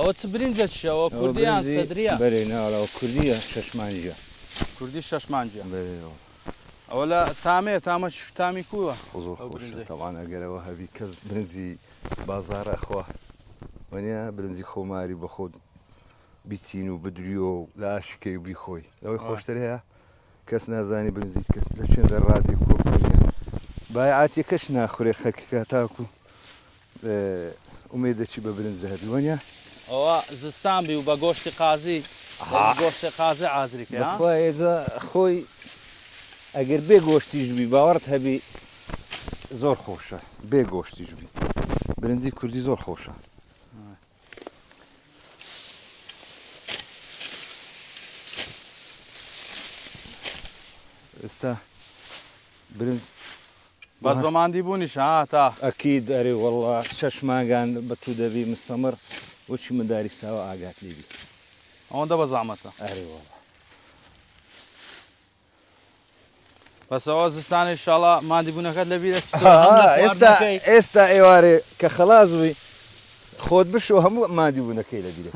ئەوە چ برنجەشەوە کوردیان سەدریا بەێ ناڵەوە کوردیە شەشمانجیە کوردی شەشمانجیە بەێەوە ئەوە لە تامێ تامە تامی کووە زۆر تەوان ئەگەرەوە هەبی کەس برنجی بازارە خوا وەنیا برنجی خۆماری بە خۆت بیچین و بدریۆ و لە ئاشکەی و بیخۆی ئەوەی خۆشتر هەیە کەس نازانی برنجیت کەس لە چێندە ڕادی کۆکۆنیە بایعاتیەکەش ناخورێ خەکەکە تاکو ئومێدەچی بە برنج هەبی وەنیا ئەوە زستان بی و بە گۆشتی قازی گۆشتی قازی ئازریکە ێجا خۆی ئەگەر بێ گۆشتیش بی باوەڕت هەبی زۆر خۆشە بێ گۆشتیش بی برنجی کوردی زۆر خۆشە ئێستا برنج بەس بە ماندی بوونیش تا ئەکید ئەرێ وەڵا شەش ماگان بە تو دەبی مستەمر وەچی منداری ساوە ئاگات لێبی ئەوەندە بە زەحمەتە ئەرێ وەڵا بەسەوە زستانی ئینشاڵڵا ماندی بوونەکەت لەبیرە ئێستا ئێوارێ کە خەلاص بووی خۆت بشۆ هەموو مادی بوونەکەی لەبیرە